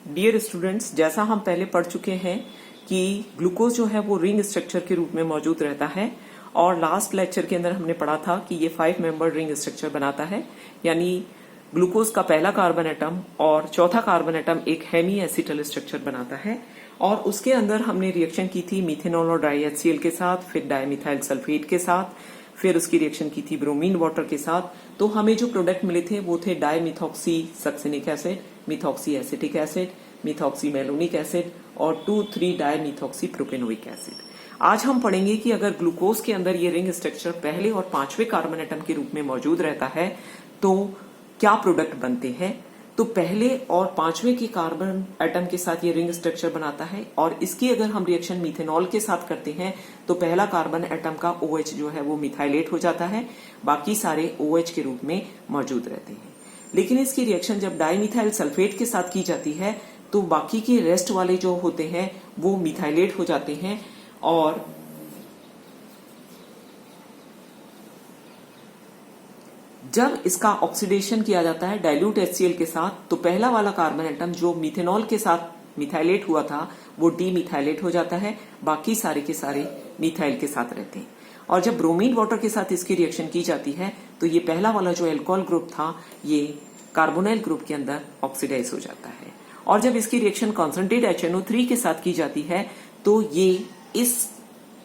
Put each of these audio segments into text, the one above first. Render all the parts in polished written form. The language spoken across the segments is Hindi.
डियर स्टूडेंट्स, जैसा हम पहले पढ़ चुके हैं कि ग्लूकोज जो है वो रिंग स्ट्रक्चर के रूप में मौजूद रहता है और लास्ट लेक्चर के अंदर हमने पढ़ा था कि ये 5 मेंबर रिंग स्ट्रक्चर बनाता है। यानी ग्लूकोज का पहला कार्बन एटम और चौथा कार्बन एटम एक हेमी एसिटल स्ट्रक्चर बनाता है और उसके अंदर हमने रिएक्शन की थी मिथेनॉल और डाई HCl के साथ, फिर डाइमिथाइल सल्फेट के साथ, फिर उसकी रिएक्शन की थी ब्रोमीन वाटर के साथ। तो हमें जो प्रोडक्ट मिले थे वो थे dimethoxy succinic acid, methoxy acetic acid, methoxy malonic acid और 2,3 डाइमिथॉक्सी प्रोपेनोइक एसिड। आज हम पढ़ेंगे कि अगर ग्लूकोज के अंदर ये रिंग स्ट्रक्चर पहले और पांचवें कार्बन एटम के रूप में मौजूद रहता है तो क्या प्रोडक्ट बनते हैं। तो पहले और पांचवें के कार्बन एटम के साथ ये रिंग स्ट्रक्चर बनाता है और इसकी अगर हम रिएक्शन मिथेनॉल के साथ करते हैं तो पहला कार्बन एटम का OH जो है वो मिथाइलेट हो जाता है, बाकी सारे OH के रूप में मौजूद रहते हैं। लेकिन इसकी रिएक्शन जब डाइमिथाइल सल्फेट के साथ की जाती है तो बाकी के रेस्ट वाले जो होते हैं वो मिथाइलेट हो जाते हैं और जब इसका ऑक्सीडेशन किया जाता है डाइल्यूट HCl के साथ तो पहला वाला कार्बन एटम जो मिथेनॉल के साथ मिथाइलेट हुआ था वो डीमिथाइलेट हो जाता है, बाकी सारे के सारे मिथाइल के साथ रहते हैं। और जब ब्रोमीन वाटर के साथ इसकी रिएक्शन की जाती है तो ये पहला वाला जो एल्कोहल ग्रुप था ये कार्बोनाइल ग्रुप के अंदर ऑक्सीडाइज हो जाता है। और जब इसकी रिएक्शन कॉन्सेंट्रेट HNO3 के साथ की जाती है तो ये इस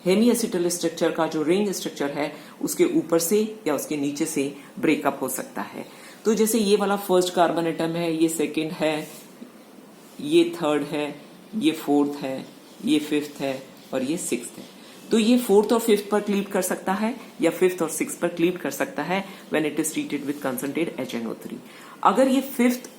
हेमी एसिटल स्ट्रक्चर का जो रिंग स्ट्रक्चर है उसके ऊपर से या उसके नीचे से ब्रेकअप हो सकता है। तो जैसे ये वाला फर्स्ट कार्बन एटम है, ये सेकंड है, ये थर्ड है, ये फोर्थ है, ये फिफ्थ है और ये सिक्स्थ है। तो ये फोर्थ और फिफ्थ पर क्लीव कर सकता है या फिफ्थ और सिक्स्थ पर क्लीव कर सकता है when it is treated with concentrate HNO3। अगर ये फिफ्थ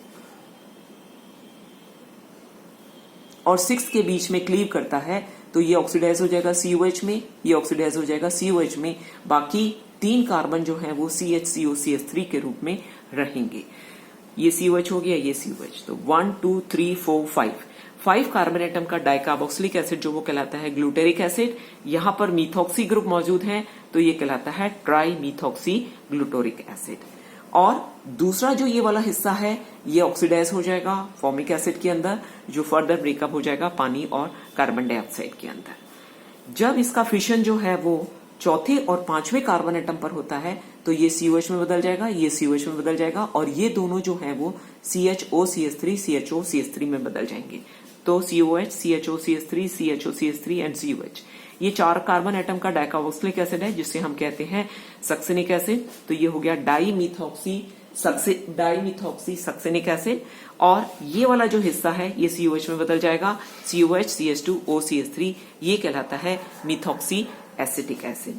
और सिक्स्थ के बीच में क्लीव करता है तो ये ऑक्सीडाइज हो जाएगा COH में, ये ऑक्सीडाइज हो जाएगा COH में, बाकी 3 कार्बन जो है वो CH3 के रूप में रहेंगे। ये COH हो गया, ये COH। तो 1 2 3 4 5 कार्बन एटम का डाइकार्बोक्सिलिक एसिड जो वो कहलाता है ग्लूटेरिक एसिड। यहां पर मिथॉक्सी ग्रुप मौजूद है तो ये कहलाता है ट्राई मिथॉक्सी ग्लूटोरिक एसिड। और दूसरा जो ये वाला हिस्सा है ये ऑक्सीडाइज हो जाएगा फॉर्मिक एसिड के अंदर, जो फर्दर ब्रेकअप हो जाएगा पानी और कार्बन डाइऑक्साइड के अंदर। जब इसका फिशन जो है वो चौथे और पांचवें कार्बन एटम पर होता है तो ये COH में बदल जाएगा, ये COH में बदल जाएगा और ये दोनों जो है वो CHO में बदल जाएंगे। तो COH, CHO एंड COH, ये 4 कार्बन एटम का डाइकार्बोक्सिलिक एसिड है जिससे हम कहते हैं सक्सिनिक एसिड। तो ये हो गया डाइमिथॉक्सी सक्सिनिक एसिड। और ये वाला जो हिस्सा है ये COH में बदल जाएगा, COH, CH2O, ये कहलाता है मिथॉक्सी एसिटिक एसिड।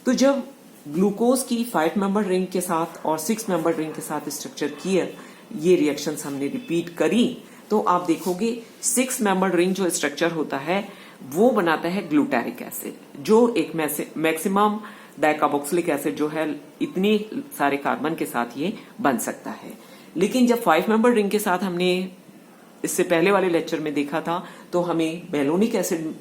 तो जब ग्लूकोज की 5 मेंबर रिंग के साथ और 6 मेंबर रिंग के साथ स्ट्रक्चर किया, ये रिएक्शंस हमने रिपीट करी तो आप देखोगे 6 मेंबर रिंग जो स्ट्रक्चर होता है वो बनाता है ग्लूटारिक एसिड, जो एक मैक्सिमम डाइकार्बोक्सिलिक एसिड जो है इतने सारे कार्बन के साथ ये बन सकता है। लेकिन जब 5 मेंबर रिंग के साथ हमने इससे पहले वाले लेक्चर में देखा था तो हमें मेलोनिक एसिड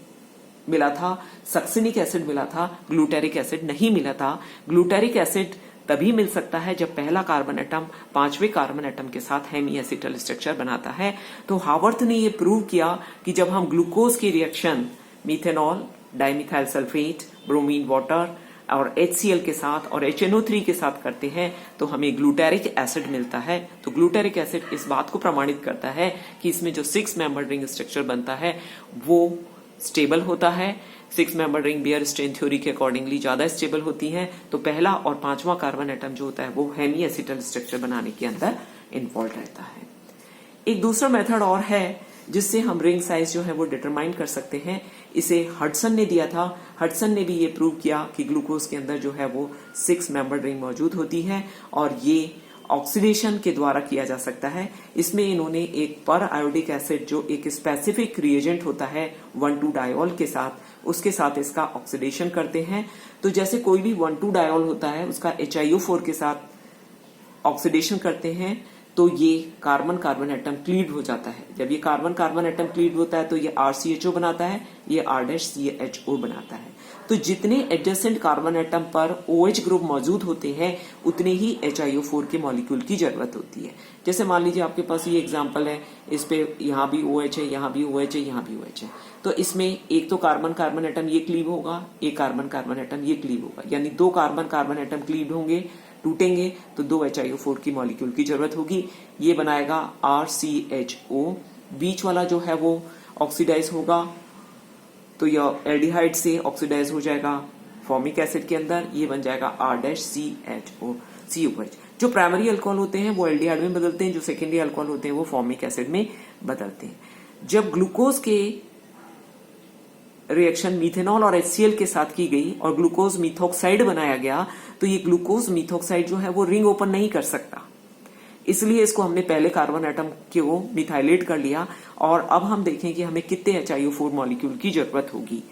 मिला था, सक्सिनिक एसिड मिला था, ग्लूटारिक एसिड नहीं मिला था। ग्लूटारिक एसिड तभी मिल सकता है जब पहला कार्बन एटम पांचवें कार्बन एटम के साथ हेमी एसिटल स्ट्रक्चर बनाता है। तो हावर्थ ने ये प्रूव किया कि जब हम ग्लूकोज की reaction methanol, dimethyl sulphate, bromine water और HCl के साथ और HNO3 के साथ करते हैं तो हमें ग्लूटारिक एसिड मिलता है। तो ग्लूटारिक एसिड इस बात को प्रमाणित करता है कि इसमें जो 6 मेंबर रिंग स्ट्रक्चर बनता है वो स्टेबल होता है। 6 member ring Baeyer strain theory के अकॉर्डिंगली ज्यादा स्टेबल होती है। तो पहला और पांचवा कार्बन एटम जो होता है वो हेमी एसिटल स्ट्रक्चर बनाने के अंदर इन्वॉल्व रहता है। एक दूसरा मेथड और है जिससे हम रिंग साइज जो है वो डिटरमाइन कर सकते हैं। इसे हडसन ने दिया था। हडसन ने भी ये प्रूव किया कि ग्लूकोज के अंदर जो है वो 6 मेंबर रिंग मौजूद होती है और ये ऑक्सीडेशन के द्वारा किया जा सकता है। इसमें इन्होंने एक पर आयोडिक एसिड जो एक स्पेसिफिक रिएजेंट होता है 1,2-डायोल के साथ, उसके साथ इसका ऑक्सीडेशन करते हैं। तो जैसे कोई भी 1,2-डायोल होता है उसका HiO4 के साथ ऑक्सीडेशन करते हैं तो ये कार्बन कार्बन एटम क्लीव हो जाता है। जब ये कार्बन कार्बन एटम क्लीव होता है तो ये RCHO बनाता है, ये R-CHO बनाता है। तो जितने एडजेसेंट कार्बन एटम पर OH ग्रुप मौजूद होते हैं उतने ही HiO4 के मॉलिक्यूल की जरूरत होती है। जैसे मान लीजिए आपके पास ये एग्जांपल है, इस पे यहाँ भी OH है, यहाँ भी OH है, यहाँ भी OH है। तो इसमें एक तो कार्बन कार्बन एटम ये क्लीव होगा, एक कार्बन कार्बन एटम ये क्लीव होगा, यानी दो कार्बन कार्बन एटम क्लीव होंगे, टूटेंगे तो दो HiO4 की मॉलिक्यूल की जरूरत होगी। ये बनाएगा RCHO। बीच वाला जो है वो ऑक्सीडाइज होगा, तो यह एल्डिहाइड से ऑक्सीडाइज हो जाएगा फॉर्मिक एसिड के अंदर, ये बन जाएगा R-CHO। जो प्राइमरी अल्कोहल होते हैं वो एल्डिहाइड में बदलते हैं, जो सेकेंडरी अल्कोहल होते हैं वो फॉर्मिक एसिड में बदलते हैं। जब ग्लूकोज के रिएक्शन मिथेनॉल और HCl के साथ की गई और ग्लूकोज मिथॉक्साइड बनाया गया, तो ये ग्लूकोज मिथॉक्साइड जो है वो रिंग ओपन नहीं कर सकता, इसलिए इसको हमने पहले कार्बन एटम को मिथाइलेट कर लिया। और अब हम देखें कि हमें कितने HiO4 मॉलिक्यूल की जरूरत होगी।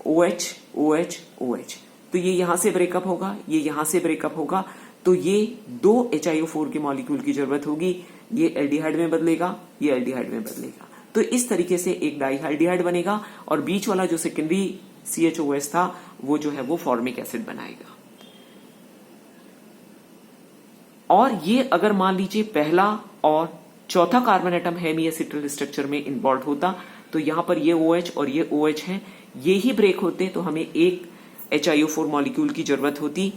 OH OH OH, तो ये यहां से ब्रेकअप होगा, ये यहां से ब्रेकअप होगा, तो ये दो HiO4 के मॉलिक्यूल की जरूरत होगी। ये एल्डिहाइड में बदलेगा, ये एल्डिहाइड में बदलेगा, तो इस तरीके से एक डाइहाइड्रिहाइड बनेगा और बीच वाला जो सेकेंडरी CHOS था वो जो है वो फॉर्मिक एसिड बनाएगा। और ये अगर मान लीजिए पहला और चौथा carbon atom hemi acetal structure में इन्वॉल्व होता, तो यहां पर ये OH और ये OH है, ये ही ब्रेक होते तो हमें एक HiO4 मॉलिक्यूल की जरूरत होती,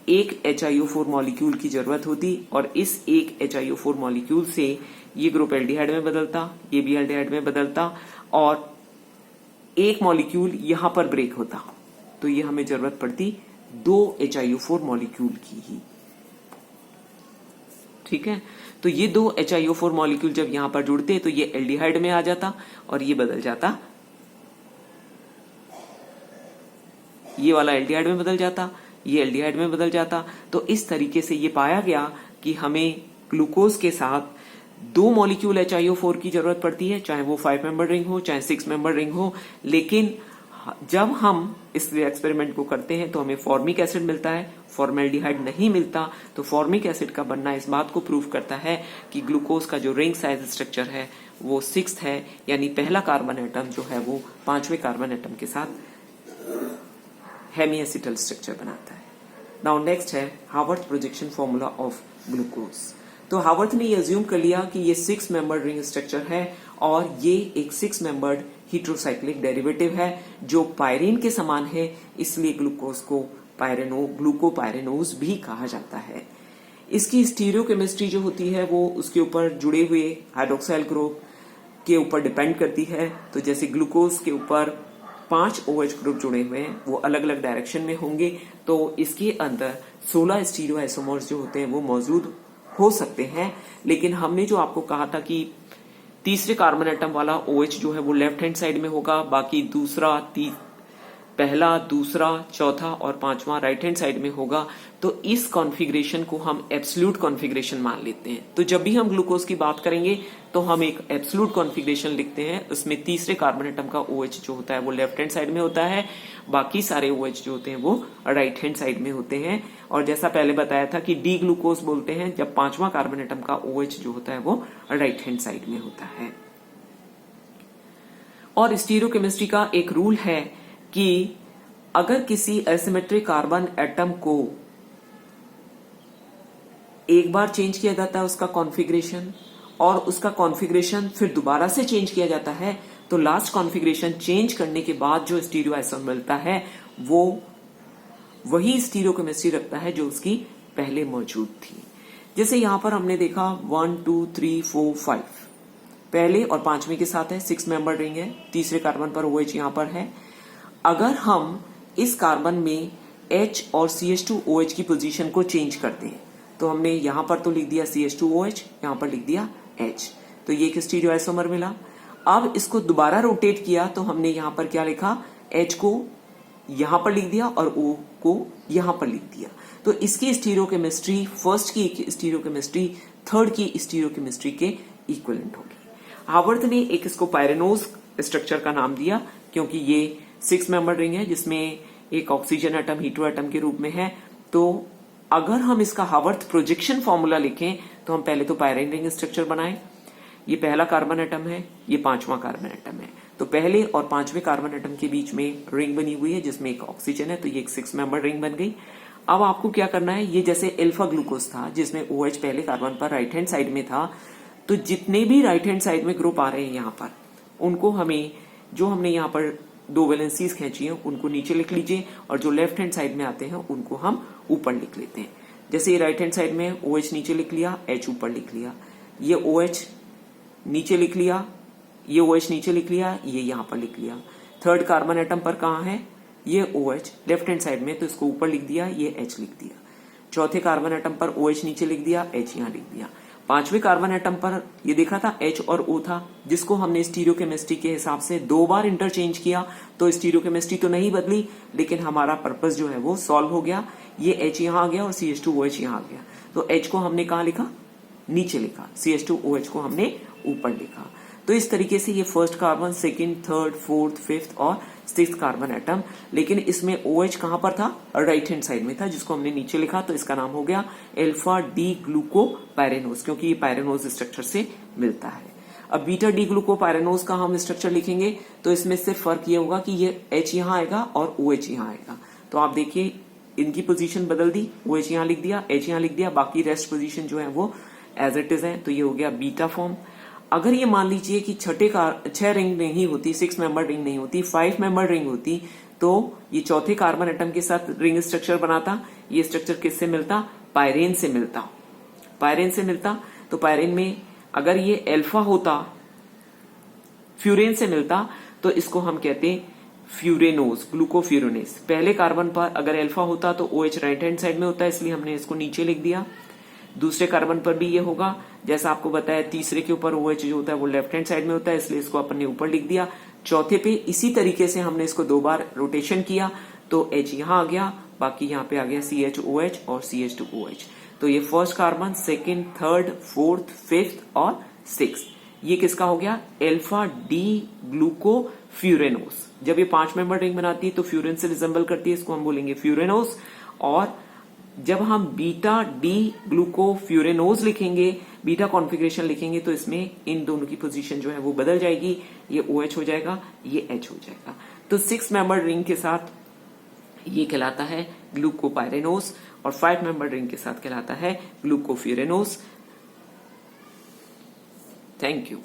एक HiO4 मॉलिक्यूल की जरूरत होती, और इस एक HiO4 मॉलिक्यूल से ये ग्रुप एल्डिहाइड में बदलता, ये भी एल्डिहाइड में बदलता, और एक मॉलिक्यूल यहां पर ब्रेक होता, तो ये हमें जरूरत पड़ती दो HiO4 मॉलिक्यूल की ही। ठीक है, तो ये दो HiO4 मॉलिक्यूल जब यहां पर जुड़ते तो ये एल्डिहाइड में आ जाता और ये बदल जाता, ये वाला एल्डिहाइड में बदल जाता, ये एल्डिहाइड में बदल जाता। तो इस तरीके से ये पाया गया कि हमें ग्लूकोज के साथ दो मॉलिक्यूल HiO4 की जरूरत पड़ती है, चाहे वो 5 मेंबर रिंग हो चाहे 6 मेंबर रिंग हो। लेकिन जब हम इस एक्सपेरिमेंट को करते हैं तो हमें फॉर्मिक एसिड मिलता है, फॉर्मेल्डिहाइड नहीं मिलता। तो फॉर्मिक एसिड का बनना इस बात को प्रूव करता है कि ग्लूकोज का जो रिंग साइज स्ट्रक्चर है वो 6th है, यानी पहला कार्बन एटम जो है वो 5वें कार्बन एटम के साथ हेमी एसिटल स्ट्रक्चर बनाता है। नाउ नेक्स्ट है Haworth projection formula of glucose. तो हावर्थ ने अज्यूम कर लिया कि ये 6 मेंबर रिंग स्ट्रक्चर है और ये एक 6 मेंबर्ड हीट्रोसाइक्लिक डेरिवेटिव है जो पायरीन के समान है, इसलिए ग्लूकोज को ग्लूकोपायरेनोज भी कहा जाता है। इसकी स्टीरियोकेमिस्ट्री जो होती है वो उसके ऊपर जुड़े हुए हाइड्रोक्साइल ग्रुप के ऊपर डिपेंड करती है। तो जैसे ग्लूकोज के ऊपर 5 OH ग्रुप जुड़े हुए हैं, वो अलग अलग डायरेक्शन में होंगे, तो इसके अंदर 16 स्टीरियो आइसोमर्स जो होते हैं वो मौजूद हो सकते हैं। लेकिन हमने जो आपको कहा था कि तीसरे कार्बन एटम वाला OH जो है वो लेफ्ट हैंड साइड में होगा, बाकी पहला, दूसरा, चौथा और पांचवा राइट हैंड साइड में होगा। तो इस कॉन्फ़िगरेशन को हम एब्सोल्यूट कॉन्फ़िगरेशन मान लेते हैं। तो जब भी हम ग्लूकोज की बात करेंगे तो हम एक एब्सोल्यूट कॉन्फ़िगरेशन लिखते हैं, उसमें तीसरे कार्बन एटम का OH जो होता है वो लेफ्ट हैंड साइड में होता है, बाकी सारे OH जो होते हैं वो राइट हैंड साइड में होते हैं। और जैसा पहले बताया था कि डी ग्लूकोज बोलते हैं जब पांचवा कार्बन एटम का OH जो होता है वो राइट हैंड साइड में होता है। और स्टीरियोकेमिस्ट्री का एक रूल है कि अगर किसी एसिमेट्रिक कार्बन एटम को एक बार चेंज किया जाता है उसका कॉन्फ़िगरेशन, और उसका कॉन्फ़िगरेशन फिर दोबारा से चेंज किया जाता है, तो लास्ट कॉन्फ़िगरेशन चेंज करने के बाद जो स्टीरियो आइसोमर मिलता है वो वही स्टीरियोकेमिस्ट्री रखता है जो उसकी पहले मौजूद थी। जैसे यहां पर हमने देखा 1 2 3 4 5 पहले और पांचवें के साथ है, 6 मेंबर रिंग है, तीसरे कार्बन पर OH यहां पर है। अगर हम इस कार्बन में H और CH2OH की पोजीशन को चेंज करते हैं तो हमने यहां पर तो लिख दिया CH2OH, यहां पर लिख दिया H, तो ये एक स्टीरियो आइसोमर मिला। अब इसको दोबारा रोटेट किया तो हमने यहां पर क्या लिखा, H को यहां पर लिख दिया और O को यहां पर लिख दिया। तो इसकी स्टीरियोकेमिस्ट्री फर्स्ट की स्टीरियोकेमिस्ट्री थर्ड की स्टीरियोकेमिस्ट्री के इक्विवेलेंट होगी। हावर्थ ने एक इसको पायरेनोज स्ट्रक्चर का नाम दिया क्योंकि ये 6 मेंबर रिंग है जिसमें एक ऑक्सीजन एटम हीट्रो एटम के रूप में है। तो अगर हम इसका हावर्थ प्रोजेक्शन फॉर्मूला लिखें तो हम पहले तो पायरीन रिंग स्ट्रक्चर बनाए। ये पहला कार्बन एटम है, ये 5वां कार्बन एटम है। तो पहले और 5वें कार्बन एटम के बीच में रिंग बनी हुई है जिसमें एक ऑक्सीजन है, तो ये एक 6 मेंबर रिंग बन गई। अब आपको क्या करना है, ये जैसे अल्फा ग्लूकोज था जिसमें OH पहले कार्बन पर राइट हैंड साइड में था, तो जितने भी राइट हैंड साइड में ग्रुप आ रहे हैं यहाँ पर, उनको हमें जो हमने यहाँ पर 2 वैलेंसीज खींची हैं उनको नीचे लिख लीजिए, और जो लेफ्ट हैंड साइड में आते हैं उनको हम ऊपर लिख लेते हैं। जैसे ये राइट हैंड साइड में OH नीचे लिख लिया, H ऊपर लिख लिया, ये OH नीचे लिख लिया, ये OH नीचे लिख लिया, ये यहां पर लिख लिया। थर्ड कार्बन एटम पर कहां है, ये OH लेफ्ट हैंड साइड में, तो इसको ऊपर लिख दिया, ये H लिख दिया। चौथे कार्बन एटम पर OH नीचे लिख दिया, H यहां लिख दिया। 5वें कार्बन एटम पर ये देखा था H और O था, जिसको हमने स्टीरियोकेमिस्ट्री के हिसाब से 2 बार इंटरचेंज किया, तो स्टीरियोकेमिस्ट्री तो नहीं बदली, लेकिन हमारा पर्पस जो है वो सॉल्व हो गया। ये H यहां आ गया और CH2OH यहां आ गया, तो H को हमने कहां लिखा, नीचे लिखा, CH2OH को हमने ऊपर लिखा। तो इस तरीके से ये first carbon, second, third, fourth, fifth और 6th कार्बन एटम, लेकिन इसमें OH कहां पर था, राइट हैंड साइड में था, जिसको हमने नीचे लिखा, तो इसका नाम हो गया अल्फा डी ग्लूकोपायरेनोज, क्योंकि ये पायरेनोज स्ट्रक्चर से मिलता है। अब बीटा डी ग्लूकोपायरेनोज का हम स्ट्रक्चर लिखेंगे तो इसमें से फर्क ये होगा कि ये H यहां आएगा और OH यहां आएगा। तो आप देखिए इनकी पोजीशन बदल दी, OH यहां लिख दिया, H यहां लिख दिया, बाकी रेस्ट पोजीशन जो है वो एज इट इज है, तो ये हो गया बीटा फॉर्म। अगर ये मान लीजिए कि 6 रिंग नहीं होती, 6 मेंबर रिंग नहीं होती, 5 मेंबर रिंग होती, तो ये चौथे कार्बन एटम के साथ रिंग स्ट्रक्चर बनाता। ये स्ट्रक्चर किससे मिलता, पायरेन से मिलता, पायरेन से मिलता। तो पायरेन में अगर ये अल्फा होता, फ्यूरेन से मिलता, तो इसको हम कहते हैं फ्यूरेनोज, ग्लूकोफ्यूरेनेज। पहले कार्बन पर अगर अल्फा होता तो OH राइट हैंड साइड में होता है, इसलिए हमने इसको नीचे लिख दिया। दूसरे कार्बन पर भी ये होगा, जैसा आपको बताया तीसरे के ऊपर OH जो होता है वो लेफ्ट हैंड साइड में होता है, इसलिए इसको अपन ने ऊपर लिख दिया। चौथे पे इसी तरीके से हमने इसको 2 बार रोटेशन किया, तो H यहां आ गया, बाकी यहां पे आ गया CHOH और CH2OH। तो ये first carbon, second, third, fourth, fifth और 6th, ये किसका हो गया, अल्फा डी ग्लूकोफ्यूरेनोज। जब ये 5 मेंबर रिंग बनाती है तो फ्यूरेन से रिजेंबल करती है, इसको हम बोलेंगे फ्यूरेनोज। और जब हम बीटा डी ग्लूकोफ्यूरेनोज लिखेंगे, बीटा कॉन्फ़िगरेशन लिखेंगे, तो इसमें इन दोनों की पोजीशन जो है वो बदल जाएगी, ये OH हो जाएगा, ये H हो जाएगा। तो 6 मेंबर रिंग के साथ ये कहलाता है ग्लूकोपायरेनोज और 5 मेंबर रिंग के साथ कहलाता है ग्लूकोफ्यूरेनोज। Thank you.